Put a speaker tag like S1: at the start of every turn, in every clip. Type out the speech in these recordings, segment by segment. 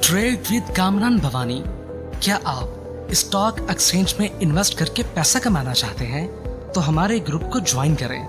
S1: Trade with Kamran Bhavani. क्या आप stock exchange में इन्वेस्ट करके पैसा कमाना चाहते हैं तो हमारे ग्रुप को ज्वाइन करें।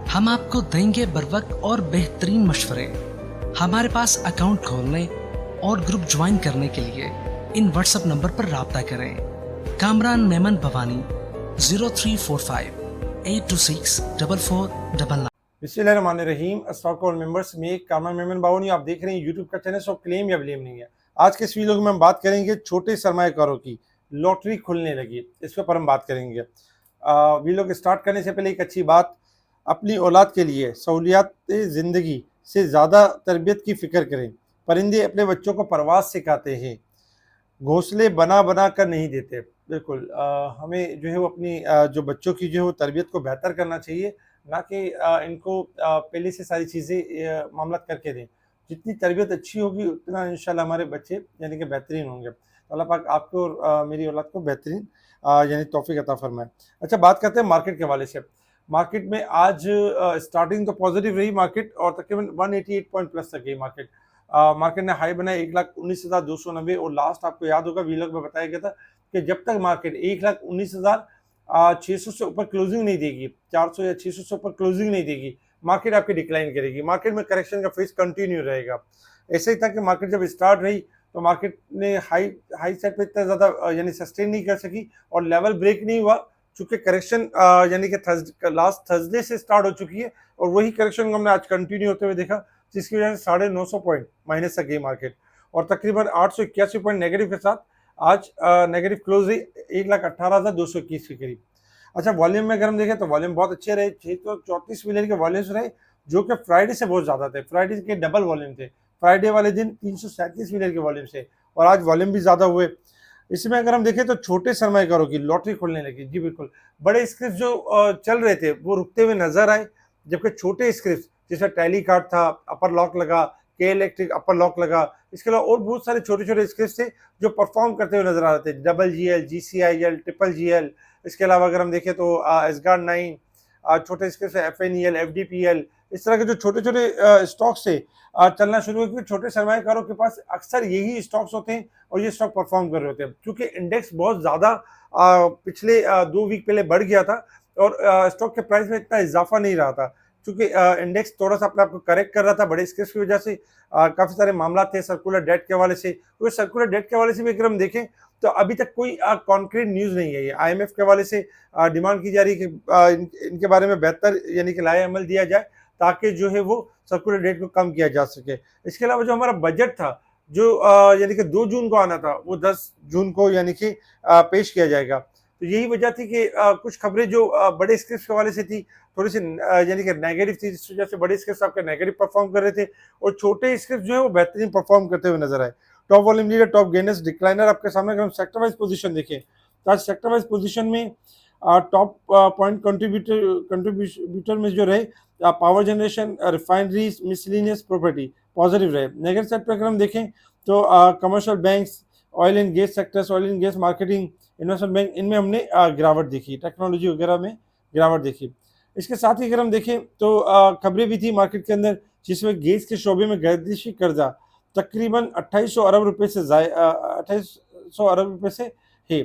S1: हम आपको देंगे बर वक्त और बेहतरीन मशवरे। हमारे पास अकाउंट खोलने और ग्रुप ज्वाइन करने के लिए इन व्हाट्सएप नंबर पर राब्ता करें। कामरान मेमन भवानी 0345 826 4499।
S2: बिस्मिल्लाहिर्रहमानिर्रहीम। स्टॉक और मेंबर्स में कामरान मेमन बावनी आप देख रहे हैं यूट्यूब का चैनल। सब क्लेम या ब्लेम नहीं है। आज के इस वीडियो में हम बात करेंगे छोटे सरमाएकारों की लॉटरी खुलने लगी, इसके ऊपर हम बात करेंगे। वीडियो के स्टार्ट करने से पहले एक अच्छी बात, अपनी औलाद के लिए सहूलियात ज़िंदगी से ज़्यादा तरबियत की फ़िक्र करें। परिंदे अपने बच्चों को परवाज़ सिखाते हैं, घोंसले बना बना कर नहीं देते। बिल्कुल हमें जो है वो अपनी जो बच्चों की जो है वो तरबियत को बेहतर करना चाहिए, ना कि इनको पहले से सारी चीज़ें मामला करके दें। जितनी तरबियत अच्छी होगी उतना इंशाल्लाह हमारे बच्चे यानी कि बेहतरीन होंगे। तो अल्लाह पाक आपको और मेरी औलाद को बेहतरीन यानी तौफीक अता फरमाए। अच्छा, बात करते हैं मार्केट के हवाले से। मार्केट में आज स्टार्टिंग तो पॉजिटिव रही मार्केट और तकरीबन 188 पॉइंट प्लस तक गई मार्केट। मार्केट ने हाई बनाया 1,19,290 और लास्ट आपको याद होगा वीलॉग में बताया गया था कि जब तक मार्केट 1,19,600 से ऊपर क्लोजिंग नहीं देगी, 400 या 600 से ऊपर क्लोजिंग नहीं देगी, मार्केट आपकी डिक्लाइन करेगी। मार्केट में करेक्शन का फेज कंटिन्यू रहेगा। ऐसे ही था कि मार्केट जब स्टार्ट रही तो मार्केट ने हाई साइड पे इतना ज़्यादा यानी सस्टेन नहीं कर सकी और लेवल ब्रेक नहीं हुआ, चूंकि करेक्शन यानी कि लास्ट थर्सडे से स्टार्ट हो चुकी है और वही करेक्शन को हमने आज कंटिन्यू होते हुए देखा, जिसकी वजह से 950 पॉइंट माइनस तक गई मार्केट और तकरीबन 881 पॉइंट नेगेटिव के साथ आज नेगेटिव क्लोज रही 1,18,221 के करीब। अच्छा, वॉल्यूम में अगर हम देखें तो वॉल्यूम बहुत अच्छे रहे, 634 मिलियन के वॉल्यूम्स रहे, जो कि फ्राइडे से बहुत ज़्यादा थे। फ्राइडे के डबल वॉल्यूम थे। फ्राइडे वाले दिन 337 मिलियन के वॉल्यूम से और आज वॉल्यूम भी ज़्यादा हुए। इसमें अगर हम देखें तो छोटे सरमाएकारों की लॉटरी खुलने लगी। जी बिल्कुल, बड़े स्क्रिप्ट जो चल रहे थे वो रुकते हुए नजर आए, जबकि छोटे स्क्रिप्ट जिसमें टैली कार्ड था, अपर लॉक लगा, के इलेक्ट्रिक अपर लॉक लगा, इसके अलावा और बहुत सारे छोटे छोटे स्क्रिप्ट थे जो परफॉर्म करते हुए नजर आ रहे थे। Double GL, GCIL, triple GL, इसके अलावा अगर हम देखें तो एसगार्ड 9, छोटे स्क्रिप्ट FNEL, FDPL, इस तरह के जो छोटे छोटे स्टॉक्स से चलना शुरू हुए, क्योंकि छोटे सरमाएकारों के पास अक्सर यही स्टॉक्स होते हैं और ये स्टॉक परफॉर्म कर रहे होते हैं। क्योंकि इंडेक्स बहुत ज़्यादा पिछले 2 वीक पहले बढ़ गया था और स्टॉक के प्राइस में इतना इजाफा नहीं रहा था, क्योंकि इंडेक्स थोड़ा सा अपने आप को करेक्ट कर रहा था बड़े स्केल्स की वजह से। काफ़ी सारे मामला थे सर्कुलर डेट के हवाले से, क्योंकि सर्कुलर डेट के हवाले से भी अगर हम देखें तो अभी तक कोई कॉन्क्रीट न्यूज़ नहीं है। ये IMF के हवाले से डिमांड की जा रही है कि इनके बारे में बेहतर यानी कि लाए अमल दिया जाए, ताकि जो है वो सर्कुलर डेट को कम किया जा सके। इसके अलावा जो हमारा बजट था, जो यानी कि 2 जून को आना था, वो 10 जून को यानी कि पेश किया जाएगा। तो यही वजह थी कि कुछ खबरें जो बड़े स्क्रिप्ट के हवाले से थी, थोड़ी सी यानी कि नेगेटिव थी, जिस वजह से बड़े स्क्रिप्ट आपके नेगेटिव परफॉर्म कर रहे थे और छोटे स्क्रिप्ट जो है वो बेहतरीन परफॉर्म करते हुए नजर आए। Top volume leader, top gainers, decliner आपके सामने। अगर हम सेक्टर वाइज पोजीशन देखें तो आज सेक्टर वाइज पोजीशन में टॉप पॉइंट कंट्रीब्यूटर में जो रहे, power generation, refineries, miscellaneous, property positive रहे। नेगेटिव साइड पर अगर हम देखें तो commercial banks, oil and gas sectors, oil and gas marketing, investment bank, इनमें हमने गिरावट देखी। टेक्नोलॉजी वगैरह में गिरावट देखी। इसके साथ ही अगर हम देखें तो खबरें भी थी मार्केट के अंदर, जिसमें गैस के शोबे में गर्दिशी कर्जा तकरीबन 2800 अरब रुपए से 2800 अरब रुपए से है,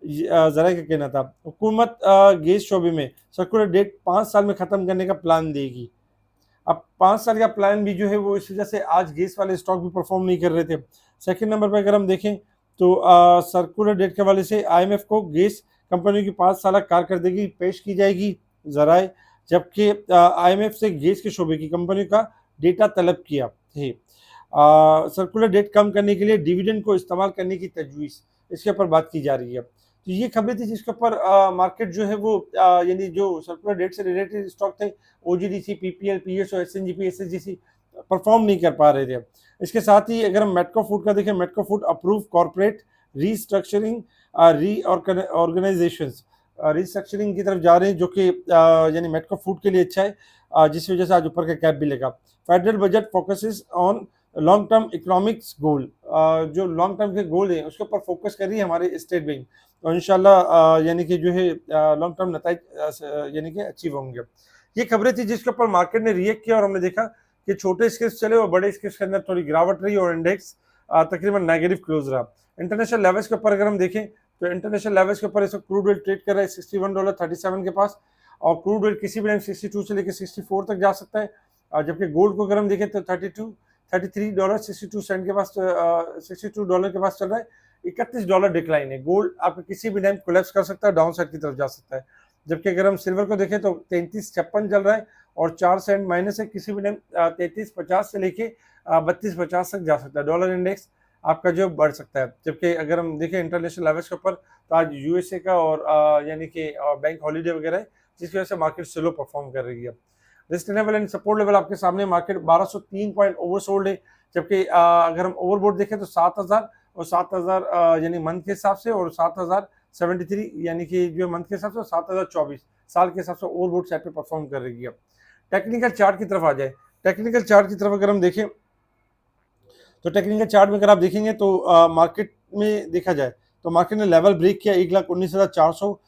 S2: जरा का कहना था। हुकूमत गैस शोबे में सर्कुलर डेट 5 साल में ख़त्म करने का प्लान देगी। अब 5 साल का प्लान भी जो है वो इस वजह से आज गैस वाले स्टॉक भी परफॉर्म नहीं कर रहे थे। सेकंड नंबर पर अगर हम देखें तो सर्कुलर डेट के हवाले से IMF को गैस कंपनियों की 5 साल कारकर्दगी पेश की जाएगी जराए, जबकि IMF से गैस के शोबे की कंपनियों का डेटा तलब किया है। सर्कुलर डेट कम करने के लिए डिविडेंड को इस्तेमाल करने की तजवीज़, इसके ऊपर बात की जा रही है। तो ये खबरें थी जिसके ऊपर मार्केट जो है वो यानी जो सर्कुलर डेट से रिलेटेड स्टॉक थे, OGDC, PPL, PSO, SNGP, SSGC perform नहीं कर पा रहे थे। इसके साथ ही अगर हम मेटको फूड का देखें, मेटको food approve corporate restructuring organisations restructuring की तरफ जा रहे हैं, जो कि यानी मेटको फूड के लिए अच्छा है, जिस वजह से आज ऊपर का कैप भी लगा। Federal budget focuses on long term economics goal, जो लॉन्ग टर्म के गोल हैं उसके ऊपर फोकस कर रही है हमारे स्टेट बैंक, तो इंशाल्लाह यानी कि जो है लॉन्ग टर्म नताइज यानी कि अचीव होंगे। ये खबरें थी जिसके ऊपर मार्केट ने रिएक्ट किया और हमने देखा कि छोटे स्केल्स चले और बड़े स्केल्स के अंदर थोड़ी गिरावट रही और इंडेक्स तकरीबन नेगेटिव क्लोज रहा। इंटरनेशनल लेवल्स के ऊपर अगर हम देखें तो इंटरनेशनल लेवल्स के ऊपर इस वक्त क्रूड ऑयल ट्रेड कर रहा है $61.37 के पास, और क्रूड ऑयल किसी भी टाइम 62 से लेकर 64 तक जा सकता है। जबकि गोल्ड को अगर हम देखें तो $33.62 के पास, $62 के पास चल रहा है। $31 डिक्लाइन है। गोल्ड आपका किसी भी टाइम कोलैप्स कर सकता है, डाउन साइड की तरफ जा सकता है। जबकि अगर हम सिल्वर को देखें तो 33.56 चल रहा है और 4 सेंट माइनस है, किसी भी टाइम 33.50 से लेके 32.50 तक जा सकता है। डॉलर इंडेक्स आपका जो बढ़ सकता है। जबकि अगर हम देखें इंटरनेशनल लेवल्स के ऊपर तो आज यूएसए का और यानी कि बैंक हॉलीडे वगैरह है, जिसकी वजह से मार्केट स्लो परफॉर्म कर रही है। Risk level and support level आपके सामने, मार्केट 1203 पॉइंट ओवरसोल्ड है। जबकि अगर हम ओवरबोट देखें तो 7000 और 7000 यानी मंथ के हिसाब से, और 7073 यानी कि जो मंथ के हिसाब से, 7024 साल के हिसाब से ओवरबोट साइड पे परफॉर्म कर रही है। टेक्निकल चार्ट की तरफ आ जाए। टेक्निकल चार्ट की तरफ अगर हम देखें तो टेक्निकल चार्ट में अगर आप देखेंगे तो मार्केट में देखा जाए तो मार्केट ने लेवल ब्रेक किया 1,19,400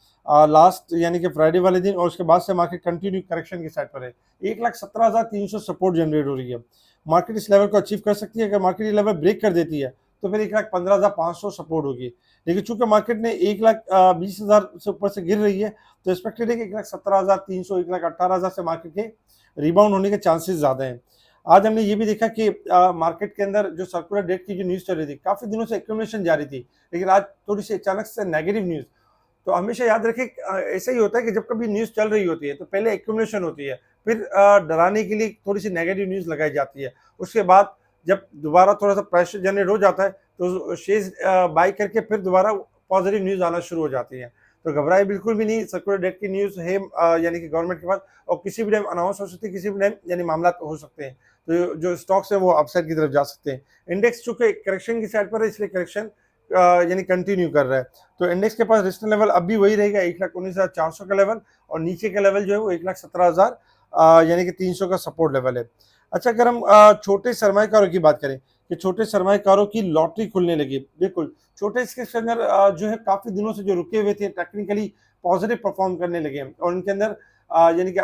S2: लास्ट यानी कि फ्राइडे वाले दिन, और उसके बाद से मार्केट कंटिन्यू करेक्शन की साइड पर है। 1,17,300 सपोर्ट जनरेट हो रही है। मार्केट इस लेवल को अचीव कर सकती है। अगर मार्केट ये लेवल ब्रेक कर देती है तो फिर 1,15,500 सपोर्ट होगी। लेकिन चूंकि मार्केट ने 1,20,000 से ऊपर से गिर रही है तो एक्सपेक्टेड है कि 1,17,300, 1,18,000 से मार्केट के रिबाउंड होने के चांसेस ज़्यादा हैं। आज हमने ये भी देखा कि मार्केट के अंदर जो सर्कुलर डेट की जो न्यूज़ चल रही थी, काफ़ी दिनों से एक्यूमुलेशन जारी थी, लेकिन आज थोड़ी सी अचानक से नेगेटिव न्यूज़। तो हमेशा याद रखें ऐसा ही होता है कि जब कभी न्यूज़ चल रही होती है तो पहले एक्यूमुलेशन होती है, फिर डराने के लिए थोड़ी सी नेगेटिव न्यूज़ लगाई जाती है। उसके बाद जब दोबारा थोड़ा सा प्रेशर जनरेट हो जाता है तो शेयर्स बाई करके फिर दोबारा पॉजिटिव न्यूज़ आना शुरू हो जाती है। तो घबराए बिल्कुल भी नहीं। सर्कुलर डेट की न्यूज़ है यानी कि गवर्नमेंट के पास, और किसी भी टाइम अनाउंस हो सकती है, किसी भी टाइम यानी मामला हो सकते हैं। तो जो स्टॉक्स है वो अपसाइड की तरफ जा सकते हैं। इंडेक्स चूंकि करेक्शन की साइड पर है, इसलिए करेक्शन यानी कंटिन्यू कर रहा है। तो इंडेक्स के पास रिस्क लेवल अब भी वही रहेगा 1,19,400 का लेवल, और नीचे का लेवल जो है वो 1,17,000 यानी कि 300 का सपोर्ट लेवल है। अच्छा, अगर हम छोटे सरमाएकारों की बात करें कि छोटे सरमाएकारों की लॉटरी खुलने लगी। बिल्कुल, छोटे इसके अंदर जो है काफ़ी दिनों से जो रुके हुए थे टेक्निकली पॉजिटिव परफॉर्म करने लगे हैं, और इनके अंदर यानी कि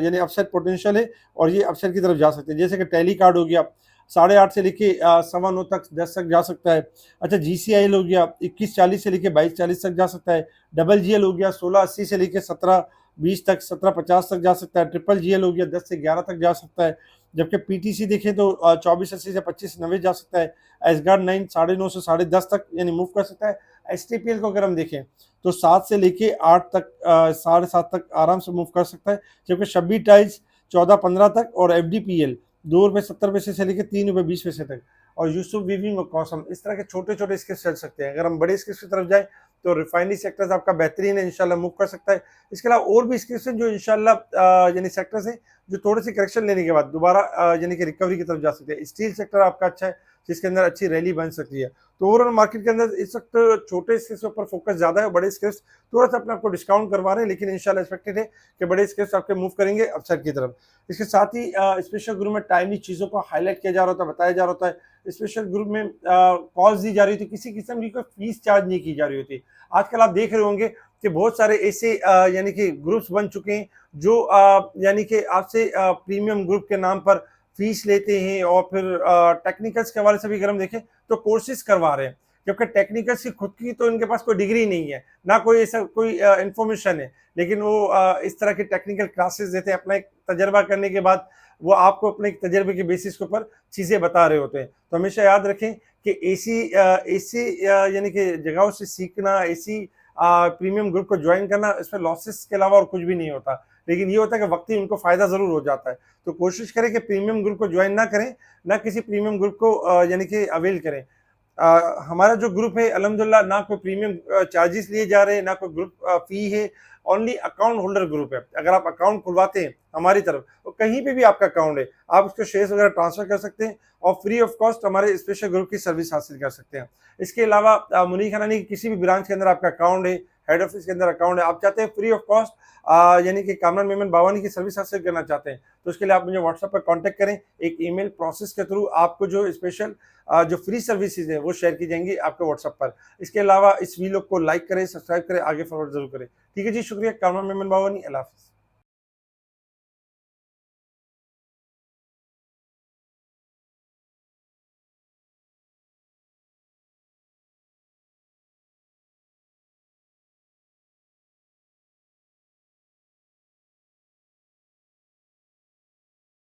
S2: यानी अपसाइड पोटेंशियल है और ये अपसाइड की तरफ जा सकते हैं। जैसे कि टैली कार्ड हो गया 8.5 से लेके 9.25 तक 10 तक जा सकता है। अच्छा, GCIL हो गया 21.40 से लेके 22.40 तक जा सकता है। डबल GL हो गया 16.80 से लेके 17.20 तक, 17.50 तक जा सकता है। ट्रिपल GL हो गया 10 से 11 तक जा सकता है। जबकि PTC देखें तो 24.80 से 25.90 जा सकता है। एसगार्ड 9 9.5 से 10.5 तक यानी मूव कर सकता है। STPL को अगर हम देखें तो 7 से लेके 8 तक 7.5 तक आराम से मूव कर सकता है। जबकि शब्बी टाइल्स 14.15 तक, और FDPL ₹2.70 से लेकर ₹3.20 तक, और यूसुफ वीविंग और कॉसम, इस तरह के छोटे छोटे स्किल्स चल सकते हैं। अगर हम बड़े स्किल्स की तरफ जाएं तो रिफाइनरी सेक्टर्स आपका बेहतरीन है, इंशाल्लाह मूव कर सकता है। इसके अलावा और भी स्किल्स हैं जो इंशाल्लाह यानी सेक्टर्स हैं जो थोड़े से करेक्शन लेने के बाद दोबारा यानी कि रिकवरी की तरफ जा सकते हैं। स्टील सेक्टर आपका अच्छा है, जिसके अंदर अच्छी रैली बन सकती है। तो ओवरऑल मार्केट के अंदर इस वक्त छोटे स्किल्स के ऊपर फोकस ज़्यादा है, बड़े स्किल्स थोड़ा सा अपने आपको डिस्काउंट करवा रहे हैं, लेकिन इंशाल्लाह एक्सपेक्टेड है कि बड़े स्किल्स आपके मूव करेंगे अपसाइड की तरफ। इसके साथ ही स्पेशल ग्रुप में टाइमली चीज़ों को हाईलाइट किया जा रहा होता है, बताया जा रहा होता है। स्पेशल ग्रुप में कॉल्स दी जा रही होती, किसी किस्म की कोई फीस चार्ज नहीं की जा रही होती। आजकल आप देख रहे होंगे कि बहुत सारे ऐसे यानी कि ग्रुप्स बन चुके हैं जो यानी कि आपसे प्रीमियम ग्रुप के नाम पर फीस लेते हैं, और फिर टेक्निकल्स के हवाले से भी अगर हम देखें तो कोर्सेज करवा रहे हैं, जबकि टेक्निकल्स की खुद की तो इनके पास कोई डिग्री नहीं है, ना कोई ऐसा कोई इंफॉर्मेशन है, लेकिन वो इस तरह की टेक्निकल क्लासेस देते हैं। अपना एक तजर्बा करने के बाद वो आपको अपने तजर्बे के बेसिस के ऊपर चीज़ें बता रहे होते हैं। तो हमेशा याद रखें कि ऐसी यानी कि जगहों से सीखना, ऐसी प्रीमियम ग्रुप को ज्वाइन करना, इसमें लॉसेस के अलावा और कुछ भी नहीं होता, लेकिन ये होता है कि वक्ती उनको फ़ायदा ज़रूर हो जाता है। तो कोशिश करें कि प्रीमियम ग्रुप को ज्वाइन ना करें, ना किसी प्रीमियम ग्रुप को यानी कि अवेल करें। हमारा जो ग्रुप है अल्हम्दुलिल्लाह ना कोई प्रीमियम चार्जेस लिए जा रहे हैं, ना कोई ग्रुप फ़ी है, ओनली अकाउंट होल्डर ग्रुप है। अगर आप अकाउंट खुलवाते हैं हमारी तरफ, तो कहीं पे भी आपका अकाउंट है, आप उसको शेयर्स वगैरह ट्रांसफर कर सकते हैं और फ्री ऑफ कॉस्ट हमारे स्पेशल ग्रुप की सर्विस हासिल कर सकते हैं। इसके अलावा मुनीर खनानी की किसी भी ब्रांच के अंदर आपका अकाउंट है, हेड ऑफिस के अंदर अकाउंट है, आप चाहते हैं फ्री ऑफ कॉस्ट यानी कि कामरान मेमन बावानी की सर्विस हासिल करना चाहते हैं, तो उसके लिए आप मुझे व्हाट्सएप पर कांटेक्ट करें। एक ईमेल प्रोसेस के थ्रू आपको जो स्पेशल जो फ्री सर्विसेज है वो शेयर की जाएंगी आपके व्हाट्सएप पर। इसके अलावा इस वीडियो को लाइक करें, सब्सक्राइब करें, आगे फॉरवर्ड जरूर करें। ठीक है जी, शुक्रिया। कामरान मेमन बावानी, अल्लाह हाफिज़।